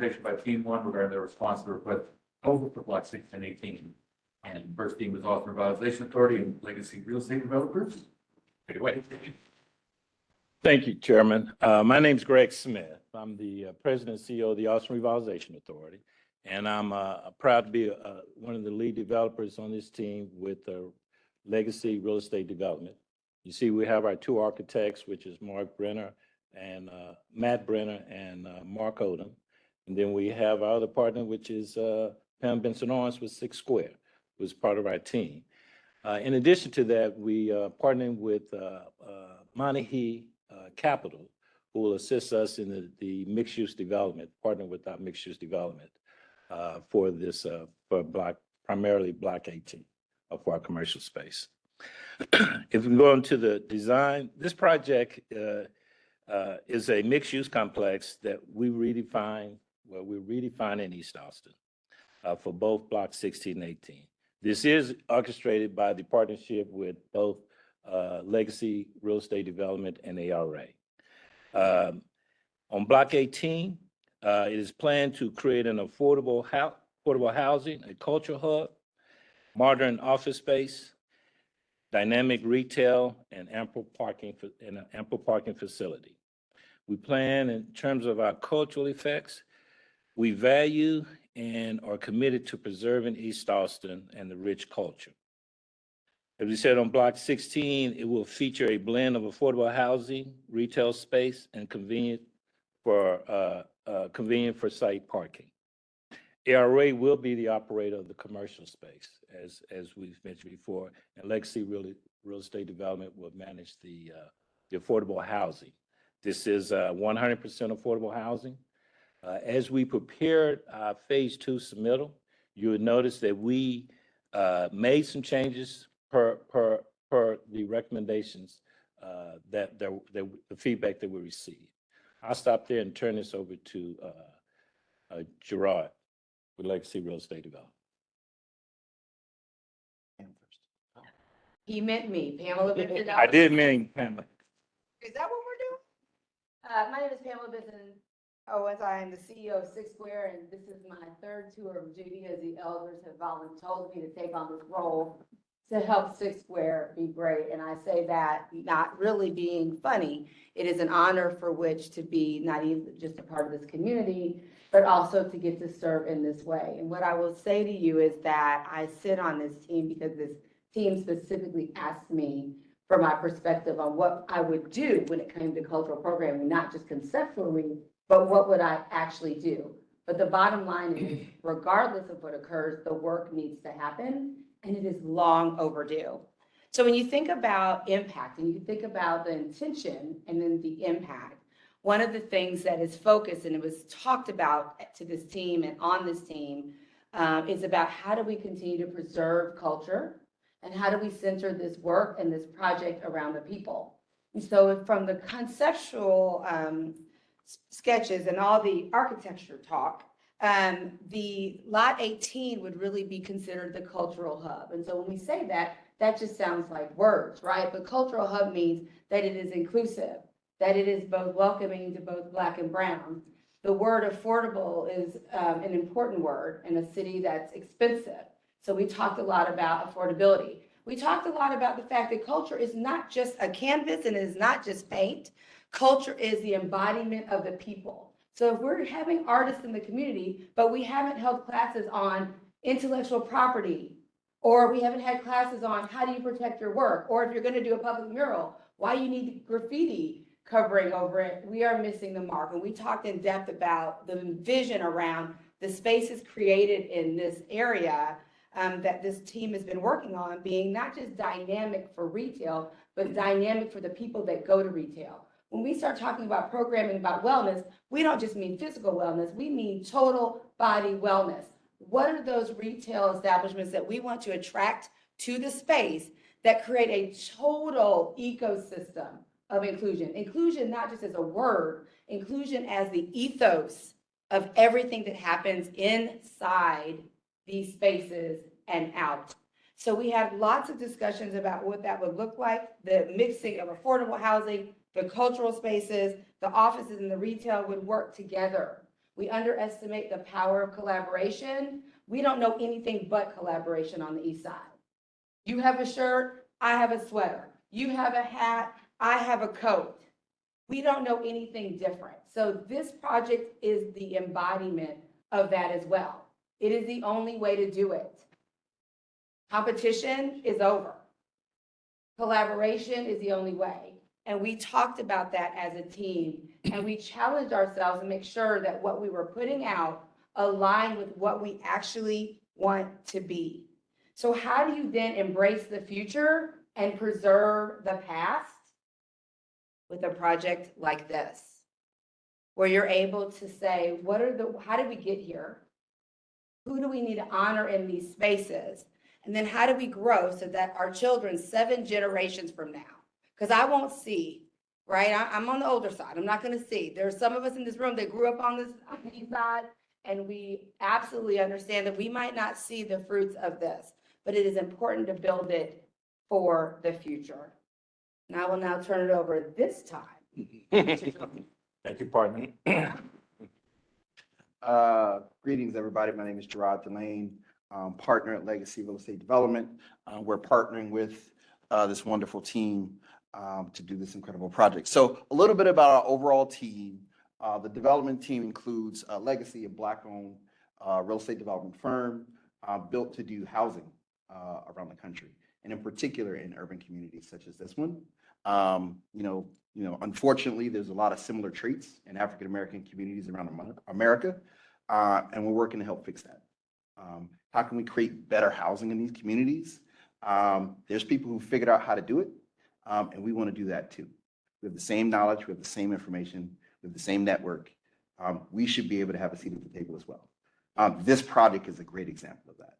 presentation by Team 1 regarding their response to the request over for Block 1618. And first team was Austin Revitalization Authority and Legacy Real Estate Developers. Take it away. Thank you, Chairman. My name is Greg Smith. I'm the President and CEO of the Austin Revitalization Authority, and I'm proud to be one of the lead developers on this team with Legacy Real Estate Development. You see, we have our two architects, which is Mark Brenner and Matt Brenner and Mark Odom. And then we have our other partner, which is Pam Benson-Owens with 6 Square, who's part of our team. In addition to that, we partnering with Montague Capital, who will assist us in the mixed-use development, partner with our mixed-use development for this, primarily Block 18 for our commercial space. If we go into the design, this project is a mixed-use complex that we're redefining East Austin for both Block 16 and 18. This is orchestrated by the partnership with both Legacy Real Estate Development and ARA. On Block 18, it is planned to create an affordable housing, a cultural hub, modern office space, dynamic retail, and ample parking facility. We plan in terms of our cultural effects. We value and are committed to preserving East Austin and the rich culture. As we said, on Block 16, it will feature a blend of affordable housing, retail space, and convenient for site parking. ARA will be the operator of the commercial space, as we've mentioned before, and Legacy Real Estate Development will manage the affordable housing. This is 100% affordable housing. As we prepared Phase 2 submittal, you would notice that we made some changes per the recommendations the feedback that we received. I'll stop there and turn this over to Gerard with Legacy Real Estate Development. He meant me, Pamela Benson. I did mean Pamela. Is that what we're doing? My name is Pamela Benson. I am the CEO of 6 Square, and this is my 3rd tour of duty as the elders have told me to take on this role to help 6 Square be great. And I say that not really being funny. It is an honor for which to be not even just a part of this community, but also to get to serve in this way. And what I will say to you is that I sit on this team because this team specifically asked me for my perspective on what I would do when it came to cultural programming, not just conceptually, but what would I actually do? But the bottom line is, regardless of what occurs, the work needs to happen, and it is long overdue. So when you think about impact and you think about the intention and then the impact, one of the things that is focused, and it was talked about to this team and on this team, is about how do we continue to preserve culture and how do we center this work and this project around the people. And so from the conceptual sketches and all the architecture talk, the lot 18 would really be considered the cultural hub. And so when we say that, that just sounds like words, right? But cultural hub means that it is inclusive, that it is both welcoming to both Black and brown. The word affordable is an important word in a city that's expensive. So we talked a lot about affordability. We talked a lot about the fact that culture is not just a canvas and it is not just paint. Culture is the embodiment of the people. So if we're having artists in the community, but we haven't held classes on intellectual property, or we haven't had classes on how do you protect your work, or if you're going to do a public mural, why you need graffiti covering over it, we are missing the mark. And we talked in depth about the vision around the spaces created in this area that this team has been working on being not just dynamic for retail, but dynamic for the people that go to retail. When we start talking about programming about wellness, we don't just mean physical wellness, we mean total body wellness. What are those retail establishments that we want to attract to the space that create a total ecosystem of inclusion? Inclusion not just as a word, inclusion as the ethos of everything that happens inside these spaces and out. So we had lots of discussions about what that would look like, the mixing of affordable housing, the cultural spaces, the offices and the retail would work together. We underestimate the power of collaboration. We don't know anything but collaboration on the east side. You have a shirt, I have a sweater. You have a hat, I have a coat. We don't know anything different. So this project is the embodiment of that as well. It is the only way to do it. Competition is over. Collaboration is the only way. And we talked about that as a team, and we challenged ourselves to make sure that what we were putting out aligned with what we actually want to be. So how do you then embrace the future and preserve the past? With a project like this, where you're able to say, how did we get here? Who do we need to honor in these spaces? And then how do we grow so that our children, 7 generations from now, because I won't see, right? I'm on the older side. I'm not going to see. There are some of us in this room that grew up on the east side, and we absolutely understand that we might not see the fruits of this, but it is important to build it for the future. And I will now turn it over this time. Thank you, partner. Greetings, everybody. My name is Gerard Delane, partner at Legacy Real Estate Development. We're partnering with this wonderful team to do this incredible project. So a little bit about our overall team. The development team includes Legacy, a Black-owned real estate development firm built to do housing around the country, and in particular in urban communities such as this one. Unfortunately, there's a lot of similar traits in African-American communities around America, and we're working to help fix that. How can we create better housing in these communities? There's people who figured out how to do it, and we want to do that too. We have the same knowledge, we have the same information, we have the same network. We should be able to have a seat at the table as well. This project is a great example of that.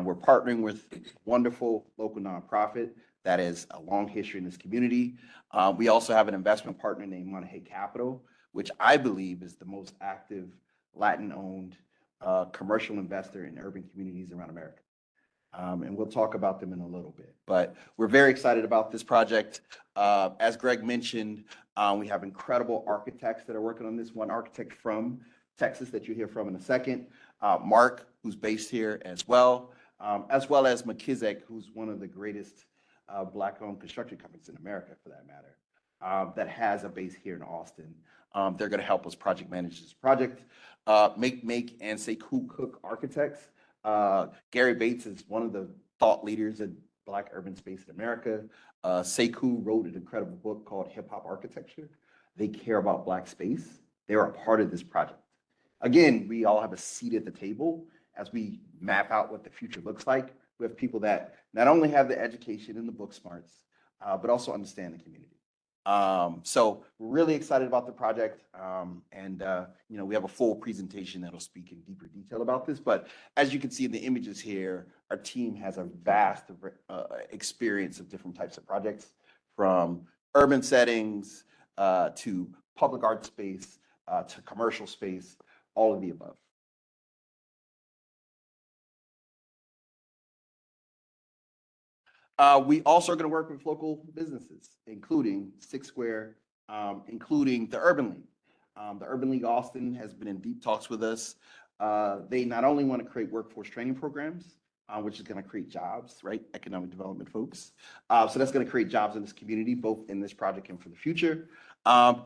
We're partnering with a wonderful local nonprofit that has a long history in this community. We also have an investment partner named Monterey Capital, which I believe is the most active Latin-owned commercial investor in urban communities around America. And we'll talk about them in a little bit, but we're very excited about this project. As Greg mentioned, we have incredible architects that are working on this. One architect from Texas that you'll hear from in a second, Mark, who's based here as well as McKissick, who's one of the greatest Black-owned construction companies in America, for that matter, that has a base here in Austin. They're going to help us project manage this project. Make and Sekou Cook Architects. Gary Bates is one of the thought leaders in Black urban space in America. Sekou wrote an incredible book called Hip Hop Architecture. They care about Black space. They are a part of this project. Again, we all have a seat at the table as we map out what the future looks like. We have people that not only have the education and the book smarts, but also understand the community. So we're really excited about the project. We have a full presentation that'll speak in deeper detail about this. But as you can see in the images here, our team has a vast experience of different types of projects, from urban settings to public art space to commercial space, all of the above. We also are going to work with local businesses, including Six Square, including the Urban League. The Urban League Austin has been in deep talks with us. They not only want to create workforce training programs, which is going to create jobs, right? Economic development folks. So that's going to create jobs in this community, both in this project and for the future.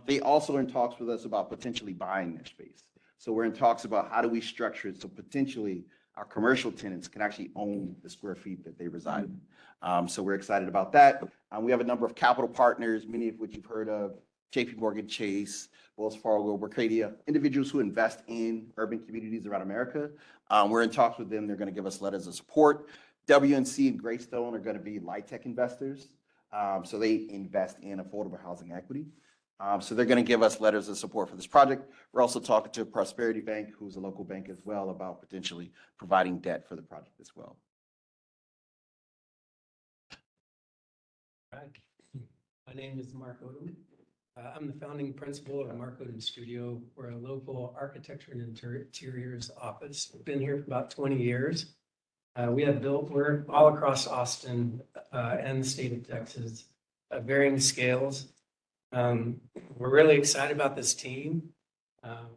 They also are in talks with us about potentially buying their space. So we're in talks about how do we structure it so potentially our commercial tenants can actually own the square feet that they reside in. So we're excited about that. We have a number of capital partners, many of which you've heard of: JP Morgan Chase, Wells Fargo, Mercadia, individuals who invest in urban communities around America. We're in talks with them. They're going to give us letters of support. WNC and Greystone are going to be LIHTC investors. So they invest in affordable housing equity. So they're going to give us letters of support for this project. We're also talking to Prosperity Bank, who's a local bank as well, about potentially providing debt for the project as well. Right. My name is Mark Odom. I'm the founding principal of Mark Odom Studio. We're a local architecture and interiors office. We've been here for about 20 years. We have built work all across Austin and the state of Texas, varying scales. We're really excited about this team.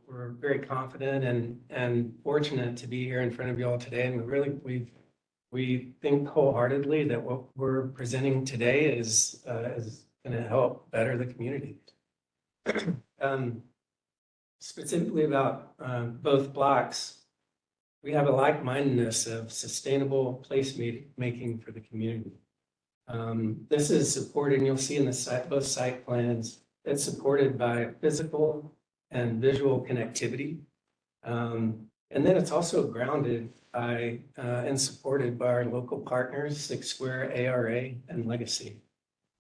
We're very confident and fortunate to be here in front of you all today. And we think wholeheartedly that what we're presenting today is going to help better the community. Specifically about both blocks, we have a like-mindedness of sustainable making for the community. This is supported, and you'll see in both site plans, it's supported by physical and visual connectivity. And then it's also grounded by and supported by our local partners, Six Square, ARA, and Legacy.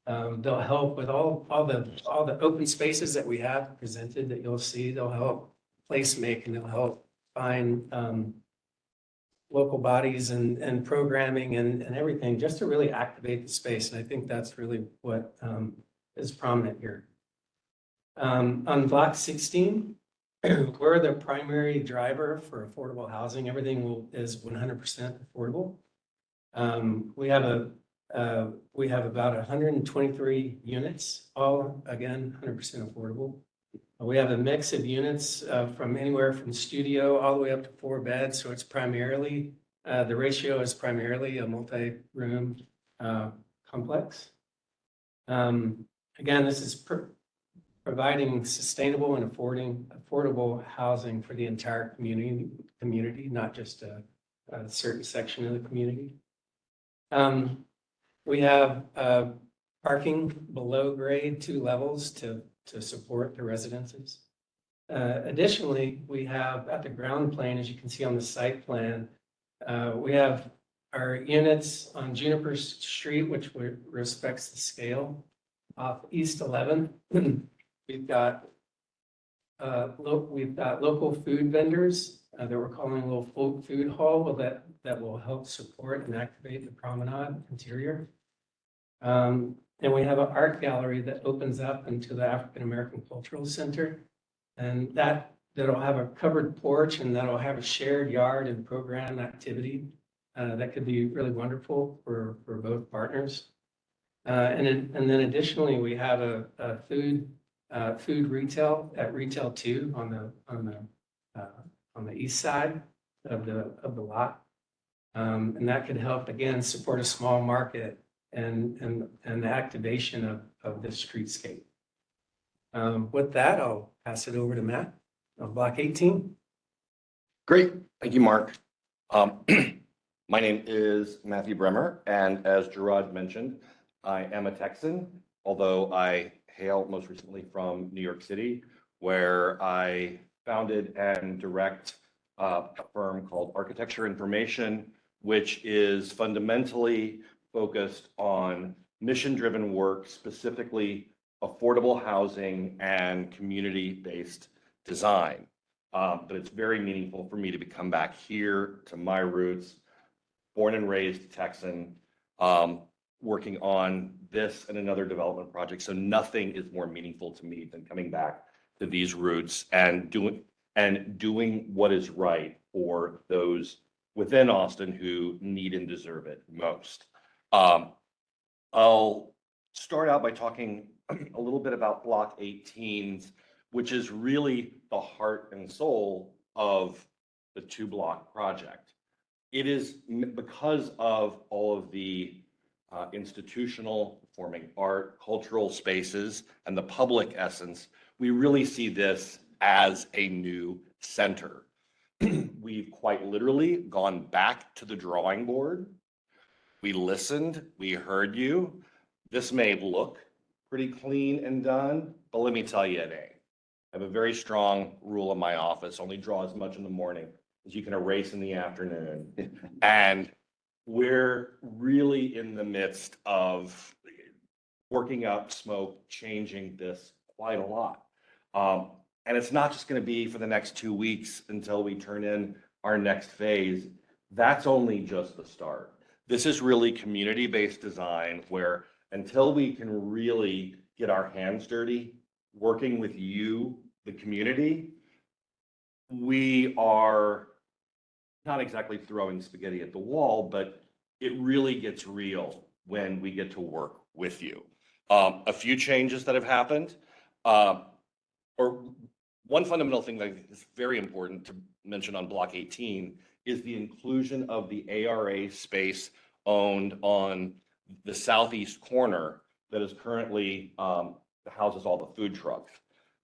They'll help with all the open spaces that we have presented that you'll see. They'll help placemake and they'll help find local bodies and programming and everything just to really activate the space. And I think that's really what is prominent here. On block 16, we're the primary driver for affordable housing. Everything is 100% affordable. We have about 123 units, all again 100% affordable. We have a mix of units from anywhere from studio all the way up to 4 beds. So it's primarily the ratio is primarily a multi-room complex. Again, this is providing sustainable and affordable housing for the entire community, not just a certain section of the community. We have parking below grade 2 levels to support the residences. Additionally, we have at the ground plane, as you can see on the site plan, we have our units on Juniper Street, which respects the scale. Off East 11th, we've got local food vendors that we're calling a little food hall that will help support and activate the promenade interior. And we have an art gallery that opens up into the African American Cultural Center, and that'll have a covered porch and that'll have a shared yard and program activity that could be really wonderful for both partners. And then additionally, we have a food retail at Retail 2 on the east side of the lot, and that could help again support a small market and the activation of this streetscape. With that, I'll pass it over to Matt on block 18. Great, thank you, Mark. My name is Matthew Bremer, and as Gerard mentioned, I am a Texan, although I hail most recently from New York City, where I founded and direct a firm called Architecture Information, which is fundamentally focused on mission-driven work, specifically affordable housing and community-based design. But it's very meaningful for me to come back here to my roots, born and raised Texan, working on this and another development project. So nothing is more meaningful to me than coming back to these roots and doing what is right for those within Austin who need and deserve it most. I'll start out by talking a little bit about Block 18, which is really the heart and soul of the 2-block project. It is because of all of the institutional, performing art, cultural spaces, and the public essence, we really see this as a new center. We've quite literally gone back to the drawing board. We listened, we heard you. This may look pretty clean and done, but let me tell you it ain't. I have a very strong rule in my office: only draw as much in the morning as you can erase in the afternoon. And we're really in the midst of working up smoke, changing this quite a lot. And it's not just going to be for the next 2 weeks until we turn in our next phase. That's only just the start. This is really community-based design where until we can really get our hands dirty, working with you, the community, we are not exactly throwing spaghetti at the wall, but it really gets real when we get to work with you. A few changes that have happened, or one fundamental thing that I think is very important to mention on block 18 is the inclusion of the ARA space owned on the southeast corner that is currently houses all the food trucks.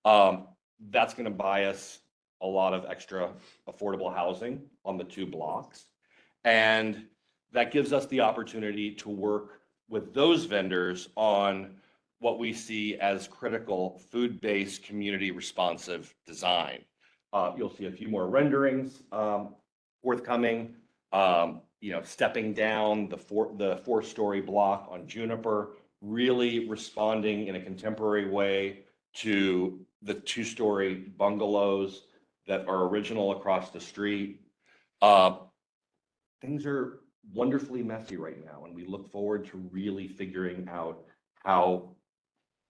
That's going to buy us a lot of extra affordable housing on the 2 blocks. And that gives us the opportunity to work with those vendors on what we see as critical food-based, community responsive design. You'll see a few more renderings forthcoming. Stepping down the 4-story block on Juniper, really responding in a contemporary way to the 2-story bungalows that are original across the street. Things are wonderfully messy right now, and we look forward to really figuring out how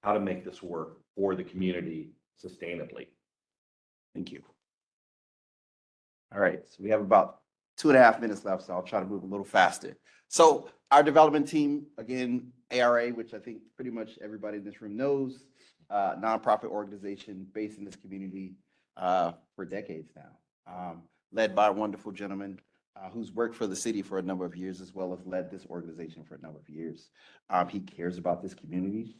to make this work for the community sustainably. Thank you. All right, so we have about 2.5 minutes left, so I'll try to move a little faster. So our development team, again, ARA, which I think pretty much everybody in this room knows, nonprofit organization based in this community for decades now, led by a wonderful gentleman who's worked for the city for a number of years, as well as led this organization for a number of years. He cares about this community.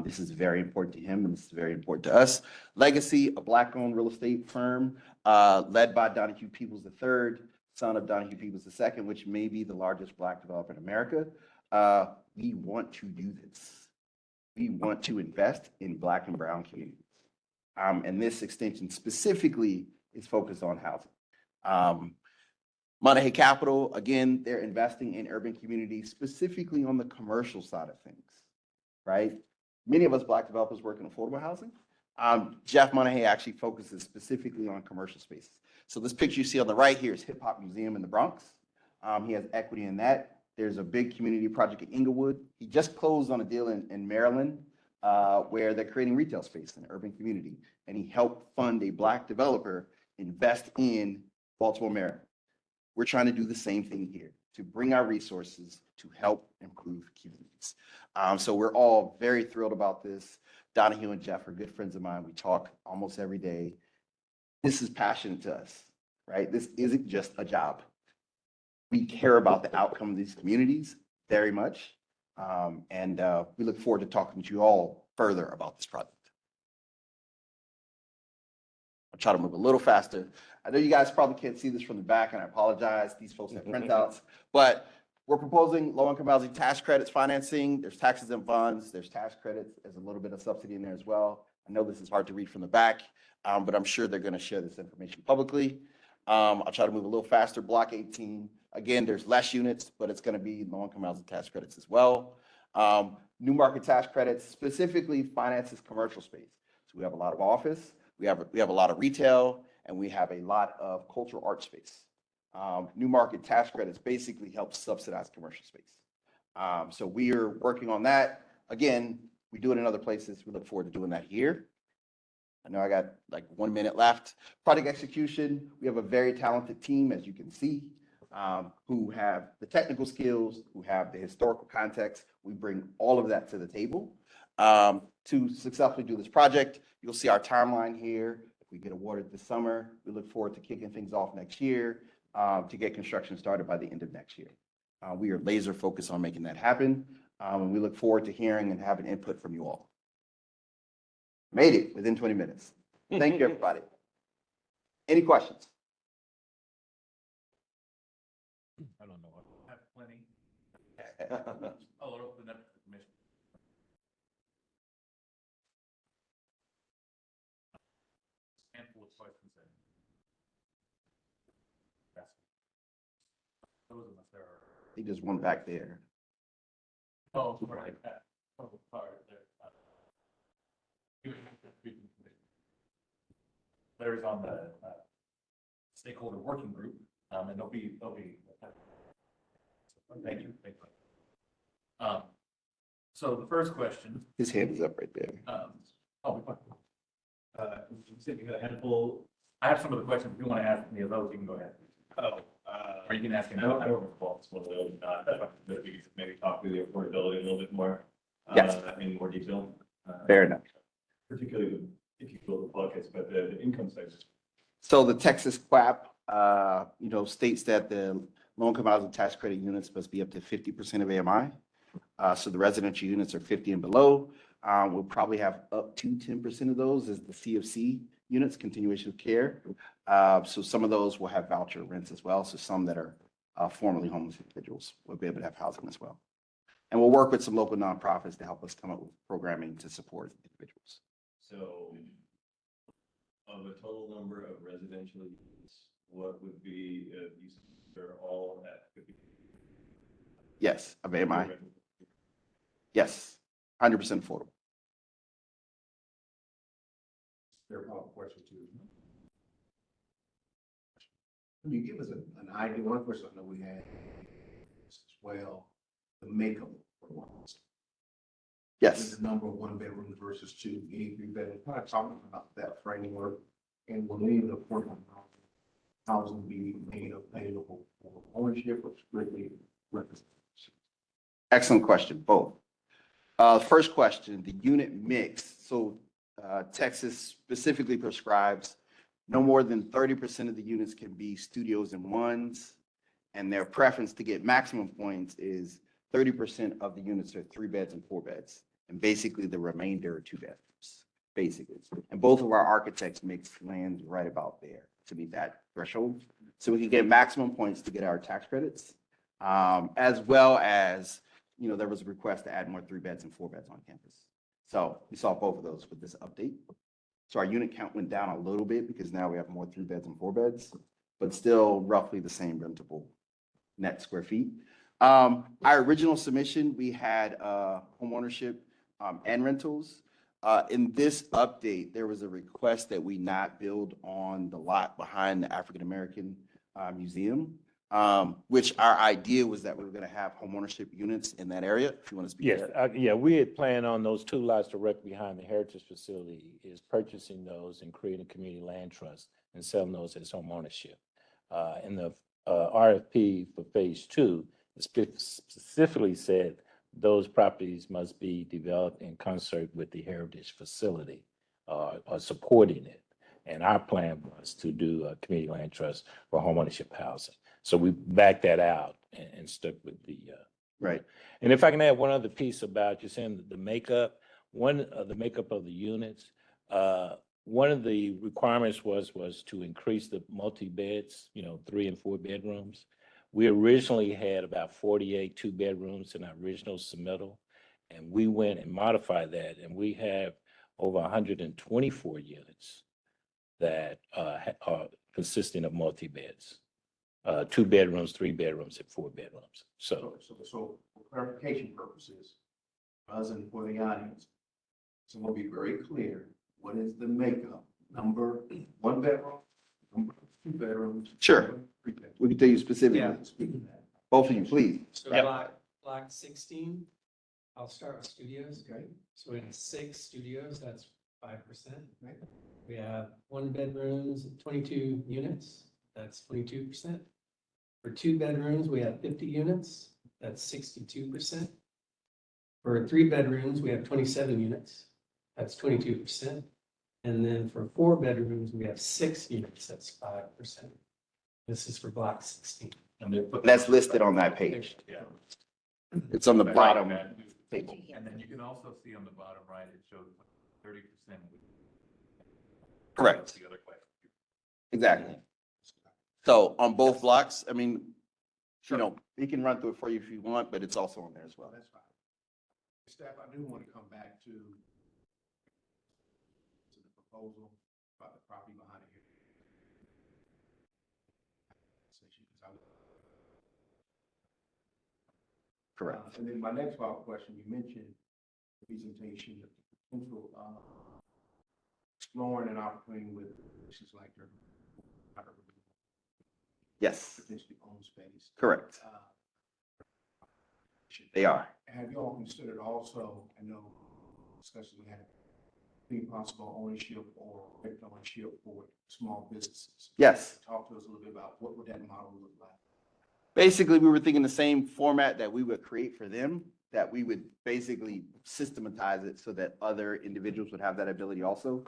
This is very important to him, and this is very important to us. Legacy, a Black-owned real estate firm led by Donahue Peoples III, son of Donahue Peoples II, which may be the largest Black developer in America. We want to do this. We want to invest in Black and brown communities. And this extension specifically is focused on housing. Monterey Capital, again, they're investing in urban communities, specifically on the commercial side of things, right? Many of us Black developers work in affordable housing. Jeff Monterey actually focuses specifically on commercial spaces. So this picture you see on the right here is Hip Hop Museum in the Bronx. He has equity in that. There's a big community project in Inglewood. He just closed on a deal in Maryland where they're creating retail space in an urban community. And he helped fund a Black developer invest in Baltimore, Maryland. We're trying to do the same thing here, to bring our resources to help improve communities. So we're all very thrilled about this. Donahue and Jeff are good friends of mine. We talk almost every day. This is passionate to us, right? This isn't just a job. We care about the outcome of these communities very much. And we look forward to talking to you all further about this project. I'll try to move a little faster. I know you guys probably can't see this from the back, and I apologize. These folks have printouts, but we're proposing low-income housing tax credits financing. There's taxes and funds. There's tax credits. There's a little bit of subsidy in there as well. I know this is hard to read from the back, but I'm sure they're going to share this information publicly. I'll try to move a little faster. Block 18. Again, there's less units, but it's going to be low-income housing tax credits as well. New market tax credits specifically finances commercial space. So we have a lot of office. We have a lot of retail, and we have a lot of cultural art space. New market tax credits basically help subsidize commercial space. So we are working on that. Again, we do it in other places. We look forward to doing that here. I know I got like 1 minute left. Project execution, we have a very talented team, as you can see, who have the technical skills, who have the historical context. We bring all of that to the table to successfully do this project. You'll see our timeline here. If we get awarded this summer, we look forward to kicking things off next year to get construction started by the end of next year. We are laser focused on making that happen. And we look forward to hearing and having input from you all. Made it within 20 minutes. Thank you, everybody. Any questions? I don't know. I have plenty. I'll open up the commission. Handful of questions. Those unless there are. They just went back there. Oh, right. Oh, sorry. Larry's on the stakeholder working group, and they'll be. Thank you. Thank you. So the first question. His hand is up right there. You said you had a handful. I have some of the questions. If you want to ask any of those, you can go ahead. Or you can ask him. I don't recall some of those, that we could maybe talk through the affordability a little bit more. Yes. In more detail. Fair enough. Particularly if you build the buckets, but the income statement. So the Texas QAP, states that the low-income housing tax credit units must be up to 50% of AMI. So the residential units are 50 and below. We'll probably have up to 10% of those as the CFC units, continuation of care. So some of those will have voucher rents as well. So some that are formerly homeless individuals will be able to have housing as well. And we'll work with some local nonprofits to help us come up with programming to support individuals. So of the total number of residential units, what would be, they're all at 50? Yes, of AMI. Yes, 100% affordable. Fair follow-up question too. Can you give us an idea? One question I know we had as well, the makeup for ones. Yes. The number of one bedrooms versus two, any three bedroom, kind of talking about that framework. And will any of the affordable housing be made available for ownership or strictly representation? Excellent question, both. First question, the unit mix. So Texas specifically prescribes no more than 30% of the units can be studios and ones. And their preference to get maximum points is 30% of the units are 3 beds and 4 beds. And basically the remainder are 2 bedrooms, basically. And both of our architects mix lands right about there to meet that threshold. So we can get maximum points to get our tax credits, as well as, there was a request to add more 3 beds and 4 beds on campus. So we saw both of those with this update. So our unit count went down a little bit because now we have more 3 beds and 4 beds, but still roughly the same rentable net square feet. Our original submission, we had home ownership and rentals. In this update, there was a request that we not build on the lot behind the African American Museum, which our idea was that we were going to have home ownership units in that area. If you want to speak. Yes, to that. yeah, we had planned on those 2 lots directly behind the Heritage Facility, is purchasing those and creating a community land trust and selling those as home ownership. In the RFP for phase 2, it specifically said those properties must be developed in concert with the Heritage Facility or supporting it. And our plan was to do a community land trust for homeownership housing. So we backed that out and stuck with the. Right. And if I can add one other piece about you saying the makeup, the makeup of the units, one of the requirements was to increase the multi-beds, 3 and 4 bedrooms. We originally had about 48 2-bedrooms in our original submittal, and we went and modified that, and we have over 124 units that are consisting of multi-beds, 2 bedrooms, 3 bedrooms, and 4 bedrooms. So So for clarification purposes, us and for the audience, so we'll be very clear, what is the makeup? Number 1 bedroom, number 2 bedrooms. Sure. 3 bedrooms. We can tell you specifically. Yeah. Speak to that. Both of you, please. So Yep. block 16, I'll start with studios. Okay. So we have 6 studios, that's 5%. Right. We have 1 bedrooms, 22 units, that's 22%. For 2 bedrooms, we have 50 units, that's 62%. For 3 bedrooms, we have 27 units, that's 22%. And then for 4 bedrooms, we have 6 units, that's 5%. This is for block 16. And they put. That's listed on that page. Yeah. It's on the Right, bottom that- table. And then you can also see on the bottom right, it shows 30%. Correct. The other way. Exactly. So on both blocks, he can run through it for you if you want, but it's also on there as well. Well, that's fine. Staff, I do want to come back to the proposal about the property behind it here. Correct. And then my next follow-up question, you mentioned the presentation, the potential exploring an opportunity with places like your Yes, potentially own space. correct. They are. Have you all considered also, I know discussion we had, the possible ownership or direct ownership for small businesses? Yes. Talk to us a little bit about what would that model look like? Basically, we were thinking the same format that we would create for them, that we would basically systematize it so that other individuals would have that ability also.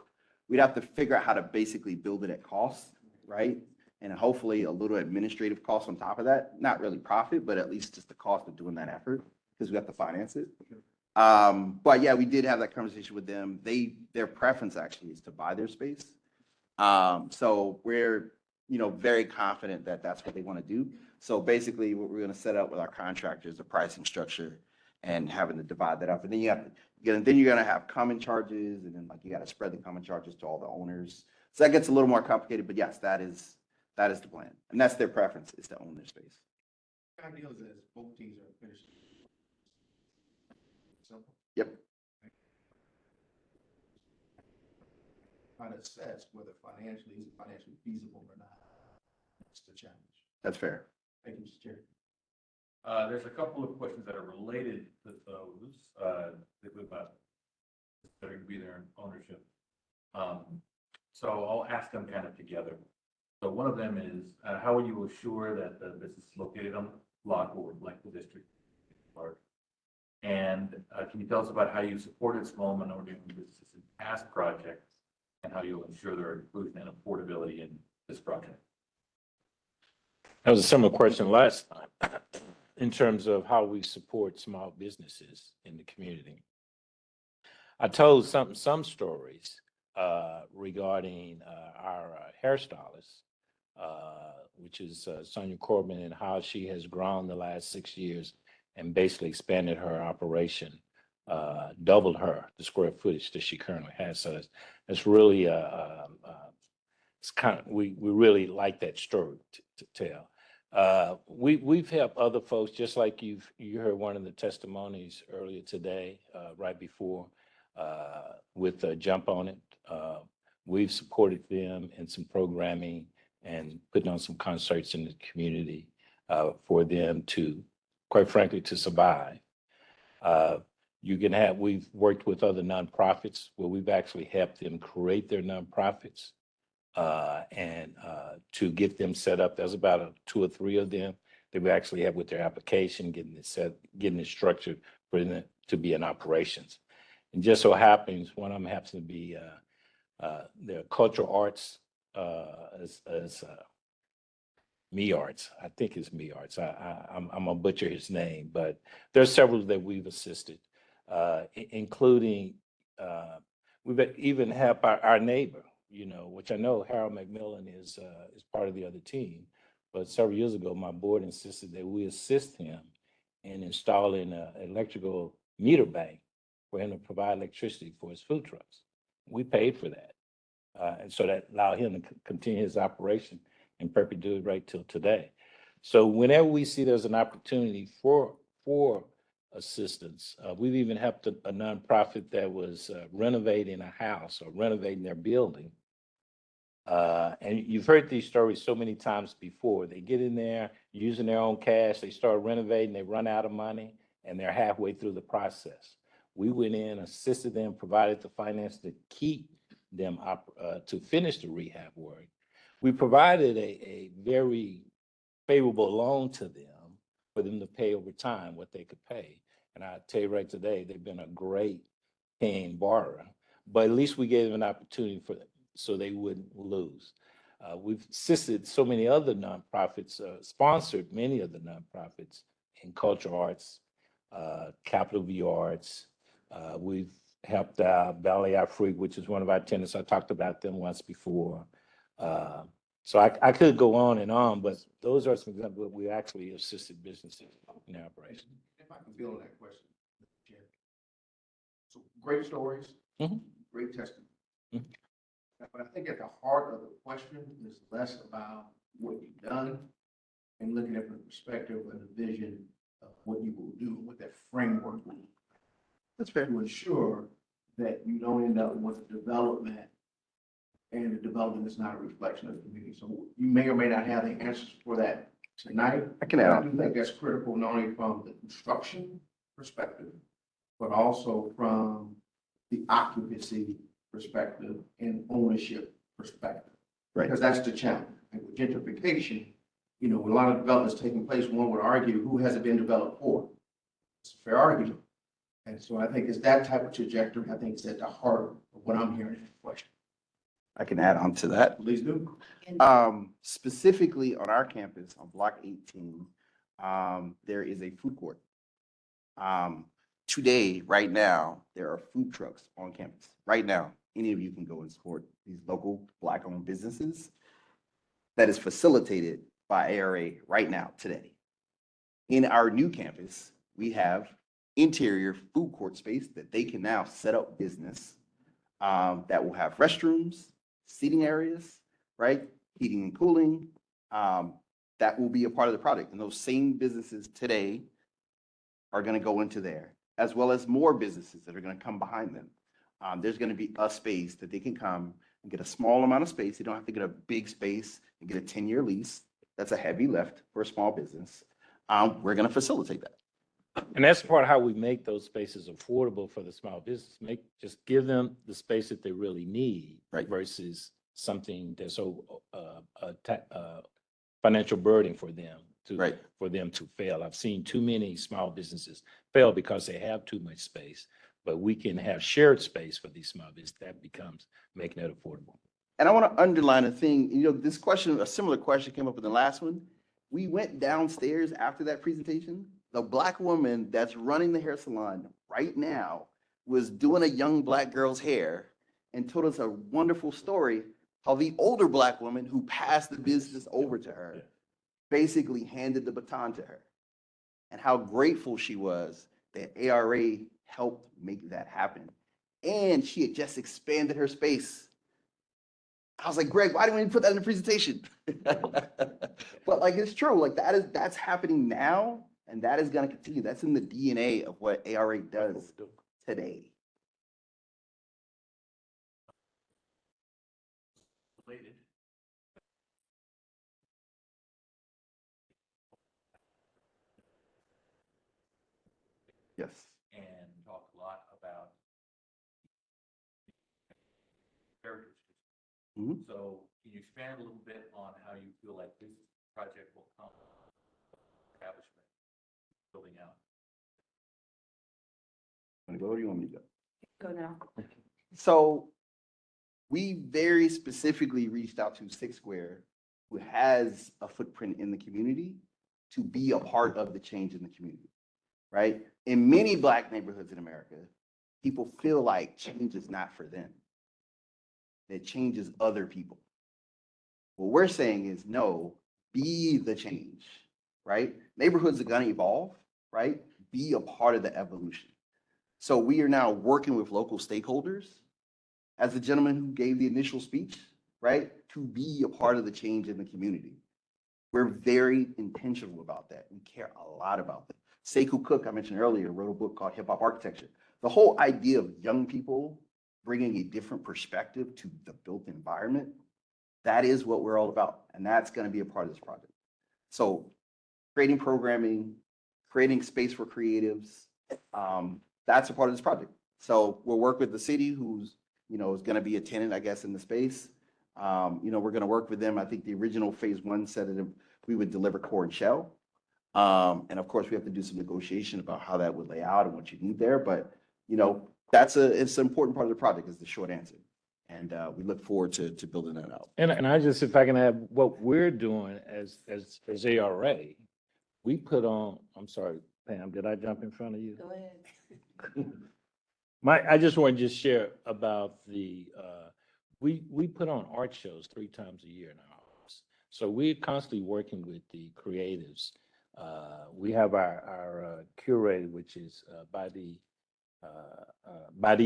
we'd have to figure out how to basically build it at cost, right? And hopefully a little administrative cost on top of that, not really profit, but at least just the cost of doing that effort, because we have to finance it. But yeah, we did have that conversation with them. Their preference actually is to buy their space. So we're, very confident that that's what they want to do. So basically what we're going to set up with our contractors, the pricing structure and having to divide that up. And then you're going to have common charges, and then like you got to spread the common charges to all the owners. So that gets a little more complicated, but yes, that is the plan. And that's their preference, is to own their space. Ideal is as both teams are finished. Simple. Yep, Try to assess whether financially is financially feasible or not. That's the challenge. that's fair. Thank you, Mr. Chair. There's a couple of questions that are related to those, about that are going to be their ownership. So I'll ask them kind of together. So one of them is, how will you assure that the business is located on lot or like the district? And can you tell us about how you supported small minority businesses in past projects and how you'll ensure their inclusion and affordability in this project? That was a similar question last time in terms of how we support small businesses in the community. I told some stories regarding our hairstylist, which is Sonia Corbin, and how she has grown the last 6 years and basically expanded her operation, doubled the square footage that she currently has. So it's really it's we really like that story to tell. We've helped other folks, just like you heard one of the testimonies earlier today, right before, with Jump On It. We've supported them in some programming and putting on some concerts in the community for them to, quite frankly, to survive. We've worked with other nonprofits where we've actually helped them create their nonprofits and to get them set up. There's about 2 or 3 of them that we actually have with their application, getting it structured for them to be in operations. And just so happens, one of them happens to be their cultural arts as Me Arts. I think it's Me Arts. I'm gonna butcher his name, but there's several that we've assisted, including we've even helped our neighbor, which I know Harold McMillan is part of the other team. But several years ago, my board insisted that we assist him in installing an electrical meter bank for him to provide electricity for his food trucks. We paid for that. And so that allowed him to continue his operation in perpetuity right till today. So whenever we see there's an opportunity for assistance, we've even helped a nonprofit that was renovating a house or renovating their building. And you've heard these stories so many times before. They get in there using their own cash, they start renovating, they run out of money, and they're halfway through the process. We went in, assisted them, provided the finance to keep them to finish the rehab work. We provided a very favorable loan to them for them to pay over time what they could pay. And I tell you right today, they've been a great paying borrower, but at least we gave them an opportunity for them so they wouldn't lose. We've assisted so many other nonprofits, sponsored many of the nonprofits in cultural arts, Capital V Arts. We've helped out Ballet Afrique, which is one of our tenants. I talked about them once before. So I could go on and on, but those are some examples we actually assisted businesses in their operation. If I can build on that question, Mr. Chair. So great stories, great testimony. But I think at the heart of the question is less about what you've done and looking at the perspective and the vision of what you will do, what that framework will be. That's fair. To ensure that you don't end up with a development and the development is not a reflection of the community. So you may or may not have the answers for that tonight. I can add I on. do think that's critical, not only from the construction perspective, but also from the occupancy perspective and ownership perspective. Right. Because that's the challenge. And with gentrification, with a lot of developments taking place, one would argue, who has it been developed for? It's a fair argument. And so I think it's that type of trajectory, I think, is at the heart of what I'm hearing in the question. I can add on to that. Please do. Specifically on our campus on Block 18, there is a food court. Today, right now, there are food trucks on campus. Right now, any of you can go and support these local Black-owned businesses that is facilitated by ARA right now, today. In our new campus, we have interior food court space that they can now set up business that will have restrooms, seating areas, right? Heating and cooling. That will be a part of the project. And those same businesses today are going to go into there, as well as more businesses that are going to come behind them. There's going to be a space that they can come and get a small amount of space. They don't have to get a big space and get a 10-year lease. That's a heavy lift for a small business. We're going to facilitate that. And that's part of how we make those spaces affordable for the small business. Just give them the space that they really need. Right. Versus something that's financial burden for them Right. for them to fail. I've seen too many small businesses fail because they have too much space, but we can have shared space for these small businesses. That becomes making it affordable. And I want to underline a thing, this question, a similar question came up in the last one. We went downstairs after that presentation. The Black woman that's running the hair salon right now was doing a young Black girl's hair and told us a wonderful story how the older Black woman who passed the business over to her basically handed the baton to her, and how grateful she was that ARA helped make that happen. And she had just expanded her space. I was like, Greg, why didn't we put that in the presentation? But like, it's true. Like that's happening now, and that is going to continue. That's in the DNA of what ARA does today. Related. Yes. And talk a lot about heritage. Mhm. So can you expand a little bit on how you feel like this project will come establishment building out? Want to go or do you want me to go? Go now. So we very specifically reached out to Six Square, who has a footprint in the community, to be a part of the change in the community, right? In many Black neighborhoods in America, people feel like change is not for them. That changes other people. What we're saying is no, be the change, right? Neighborhoods are gonna evolve, right? Be a part of the evolution. So we are now working with local stakeholders, as the gentleman who gave the initial speech, right? To be a part of the change in the community. We're very intentional about that. We care a lot about that. Sekou Cook, I mentioned earlier, wrote a book called Hip Hop Architecture. The whole idea of young people bringing a different perspective to the built environment, that is what we're all about. And that's going to be a part of this project. So creating programming, creating space for creatives, that's a part of this project. So we'll work with the city who's, is going to be a tenant, I guess, in the space. We're going to work with them. I think the original phase 1 said that we would deliver core and shell. And of course, we have to do some negotiation about how that would lay out and what you need there. But, it's an important part of the project is the short answer. And we look forward to building that out. And I just, if I can add, what we're doing as ARA, we put on, I'm sorry, Pam, did I jump in front of you? Go ahead. I just want to just share about we put on art shows 3 times a year in our office. So we're constantly working with the creatives. We have our curator, which is Badi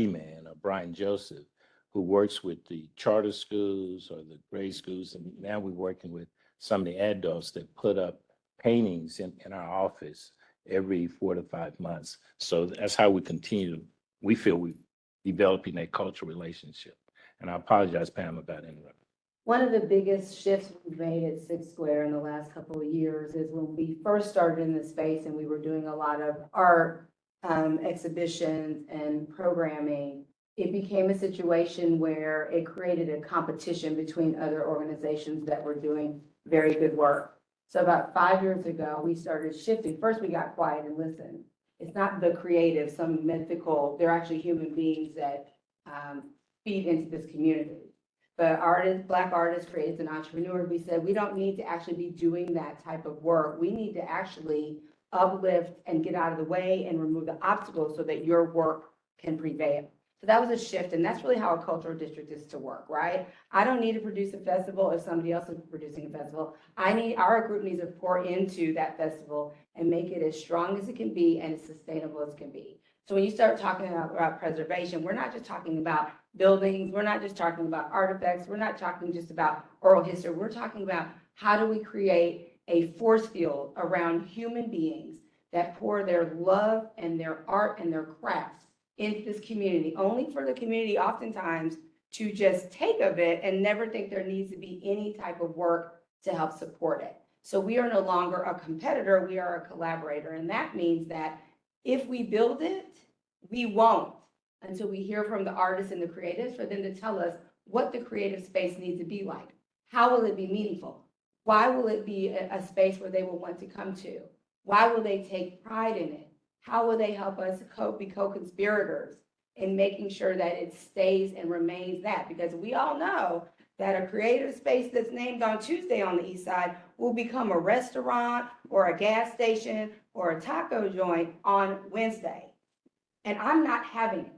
Man, Brian Joseph, who works with the charter schools or the grade schools. And now we're working with some of the adults that put up paintings in our office every 4 to 5 months. So that's how we continue. We feel we're developing a cultural relationship. And I apologize, Pam, about interrupting. One of the biggest shifts we've made at Six Square in the last couple of years is when we first started in the space and we were doing a lot of art exhibitions and programming. It became a situation where it created a competition between other organizations that were doing very good work. So about 5 years ago, we started shifting. First, we got quiet and listened. It's not the creative, some mythical, they're actually human beings that feed into this community. but artists, Black artists, creators, and entrepreneurs, we said we don't need to actually be doing that type of work. We need to actually uplift and get out of the way and remove the obstacles so that your work can prevail. So that was a shift, and that's really how a cultural district is to work, right? I don't need to produce a festival if somebody else is producing a festival. Our group needs to pour into that festival and make it as strong as it can be and as sustainable as it can be. So when you start talking about preservation, we're not just talking about buildings, we're not just talking about artifacts, we're not talking just about oral history, we're talking about how do we create a force field around human beings that pour their love and their art and their crafts into this community, only for the community oftentimes to just take of it and never think there needs to be any type of work to help support it. So we are no longer a competitor, we are a collaborator. And that means that if we build it, we won't until we hear from the artists and the creatives for them to tell us what the creative space needs to be like. How will it be meaningful? Why will it be a space where they will want to come to? Why will they take pride in it? How will they help us be co-conspirators in making sure that it stays and remains that? Because we all know that a creative space that's named on Tuesday on the east side will become a restaurant or a gas station or a taco joint on Wednesday. And I'm not having it.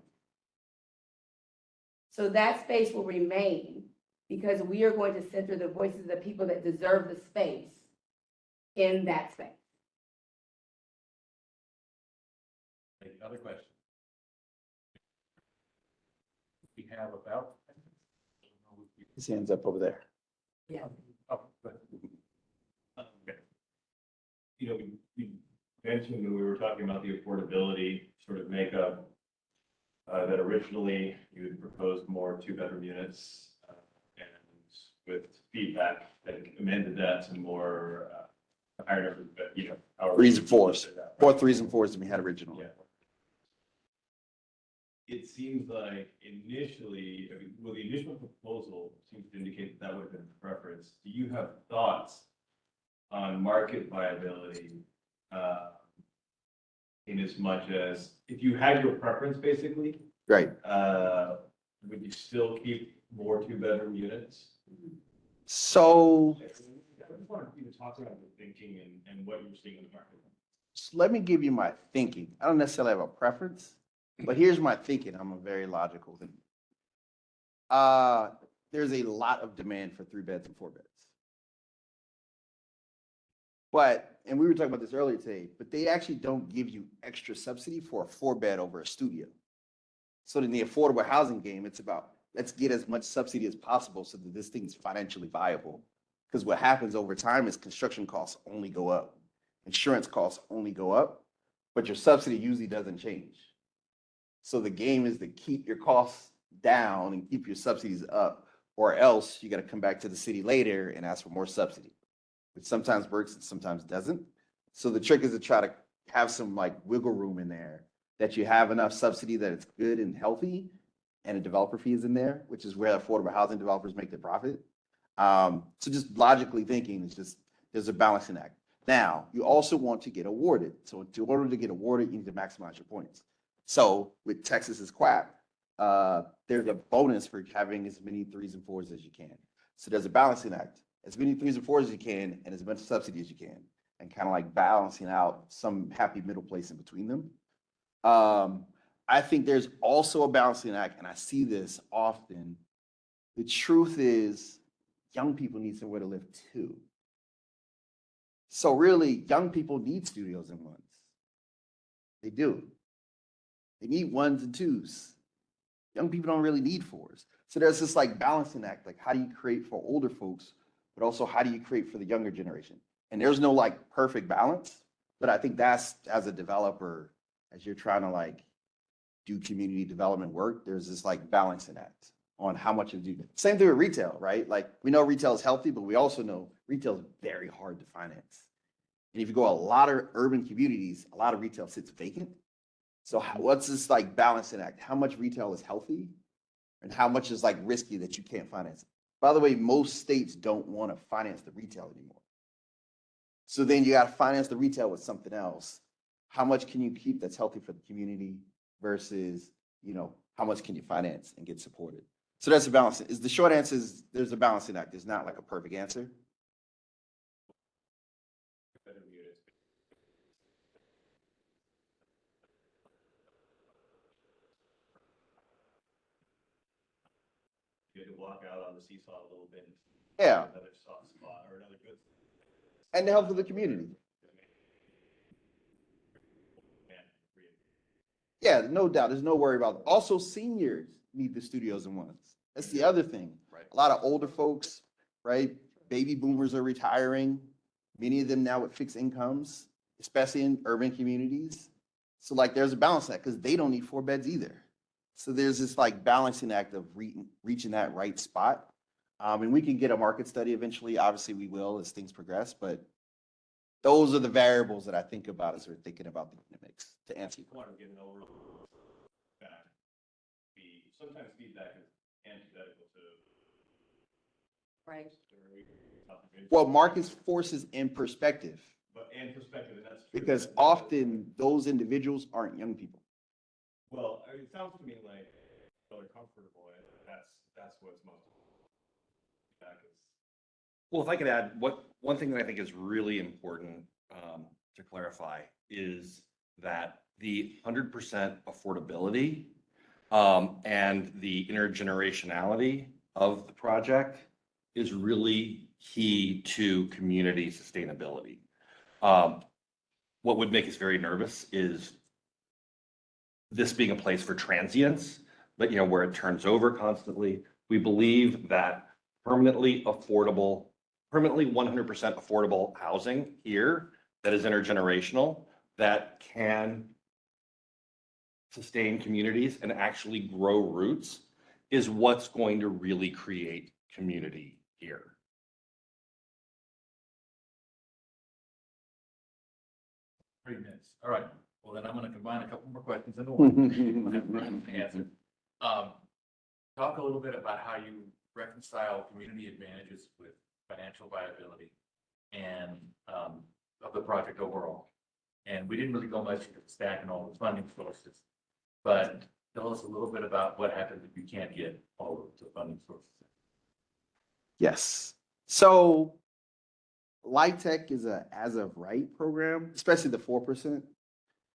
So that space will remain because we are going to center the voices of the people that deserve the space in that space. Any other questions? We have about. His hand's up over there. Yeah. Oh, go ahead. Okay. You know, we mentioned when we were talking about the affordability sort of makeup, that originally you had proposed more two-bedroom units, and with feedback that amended that to more, higher numbers, but, you know. however Threes you and fours. listed that, More right? threes and fours than we had originally. Yeah. It seems like initially, I mean, well, the initial proposal seems to indicate that that would have been a preference. Do you have thoughts on market viability? In as much as, if you had your preference, basically, Right. would you still keep more two-bedroom units? So I just wanted you to talk about your thinking and what you're seeing in the market. let me give you my thinking. I don't necessarily have a preference, but here's my thinking. I'm a very logical thinker. There's a lot of demand for 3 beds and 4 beds. But, and we were talking about this earlier today, but they actually don't give you extra subsidy for a 4-bed over a studio. So in the affordable housing game, it's about, let's get as much subsidy as possible so that this thing's financially viable. Because what happens over time is construction costs only go up. Insurance costs only go up, but your subsidy usually doesn't change. So the game is to keep your costs down and keep your subsidies up, or else you got to come back to the city later and ask for more subsidy, which sometimes works and sometimes doesn't. So the trick is to try to have some like wiggle room in there, that you have enough subsidy that it's good and healthy, and a developer fee is in there, which is where affordable housing developers make their profit. So just logically thinking, it's just, there's a balancing act. Now, you also want to get awarded. So in order to get awarded, you need to maximize your points. So with Texas's QAP, there's a bonus for having as many 3s and 4s as you can. So there's a balancing act, as many 3s and 4s as you can, and as much subsidy as you can, and kind of like balancing out some happy middle place in between them. I think there's also a balancing act, and I see this often. The truth is, young people need somewhere to live too. So really, young people need studios and 1s. They do. They need 1s and 2s. Young people don't really need 4s. So there's this like balancing act, like how do you create for older folks, but also how do you create for the younger generation? And there's no like perfect balance, but I think that's, as a developer, as you're trying to like do community development work, there's this like balancing act on how much you do. Same thing with retail, right? Like we know retail is healthy, but we also know retail is very hard to finance. And if you go a lot of urban communities, a lot of retail sits vacant. So what's this like balancing act? How much retail is healthy and how much is like risky that you can't finance? By the way, most states don't want to finance the retail anymore. So then you got to finance the retail with something else. How much can you keep that's healthy for the community versus, you know, how much can you finance and get supported? So that's a balance. Is the short answer is there's a balancing act. There's not like a perfect answer. Bedroom units. You had to walk out on the seesaw a little bit. Yeah. Another soft spot or another good. And the health of the community. Yeah, no doubt. There's no worry about it. Also, seniors need the studios and ones. That's the other thing. Right. A lot of older folks, right? Baby boomers are retiring. Many of them now with fixed incomes, especially in urban communities. So like there's a balance act because they don't need 4 beds either. So there's this like balancing act of reaching that right spot. And we can get a market study eventually. Obviously we will as things progress, but those are the variables that I think about as we're thinking about the unit mix to answer your question. Want to get an overall feedback. Sometimes feedback is antithetical to. Right. Well, market forces in perspective, And perspective, and that's true. because often those individuals aren't young people. Well, I mean, it sounds to me like they're comfortable, and that's what's most. Feedback is. Well, if I could add, one thing that I think is really important to clarify is that the 100% affordability and the intergenerationality of the project is really key to community sustainability. What would make us very nervous is this being a place for transients, but where it turns over constantly. We believe that permanently 100% affordable housing here that is intergenerational, that can sustain communities and actually grow roots is what's going to really create community here. 3 minutes. All right. Well, then I'm going to combine a couple more questions into one. I have Brian to answer. Talk a little bit about how you reconcile community advantages with financial viability and of the project overall. And we didn't really go much into the stack and all the funding sources, but tell us a little bit about what happens if you can't get all of the funding sources. Yes. So Light Tech is a as of right program, especially the 4%.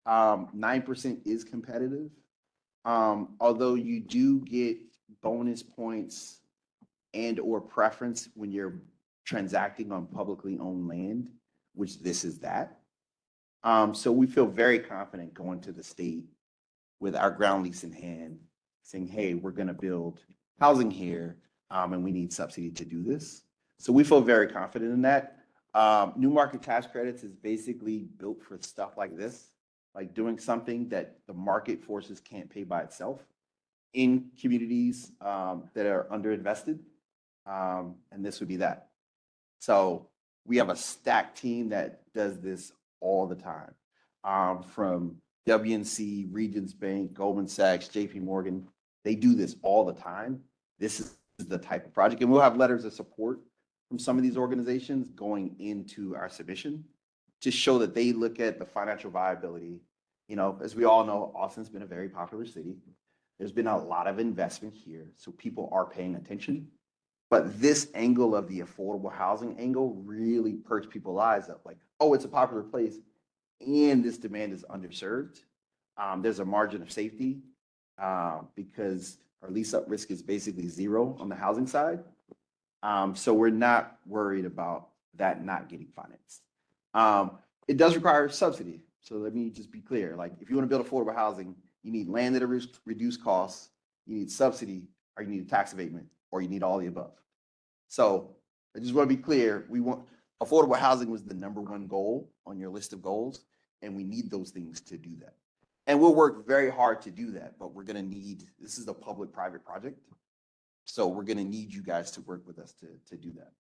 9% is competitive. Although you do get bonus points and or preference when you're transacting on publicly owned land, which this is that. So we feel very confident going to the state with our ground lease in hand, saying, hey, we're going to build housing here, and we need subsidy to do this. So we feel very confident in that. New market tax credits is basically built for stuff like this, like doing something that the market forces can't pay by itself in communities that are underinvested. And this would be that. So we have a stacked team that does this all the time, from WNC, Regions Bank, Goldman Sachs, JP Morgan. They do this all the time. This is the type of project, and we'll have letters of support from some of these organizations going into our submission to show that they look at the financial viability. As we all know, Austin's been a very popular city. There's been a lot of investment here, so people are paying attention. But this angle of the affordable housing angle really perks people's eyes up, like, oh, it's a popular place and this demand is underserved. There's a margin of safety because our lease up risk is basically zero on the housing side. So we're not worried about that not getting financed. It does require subsidy. So let me just be clear. Like, if you want to build affordable housing, you need land at a reduced costs, you need subsidy, or you need tax abatement, or you need all the above. So I just want to be clear. Affordable housing was the #1 goal on your list of goals, and we need those things to do that. And we'll work very hard to do that, but we're going to need, this is a public-private project. So we're going to need you guys to work with us to do that.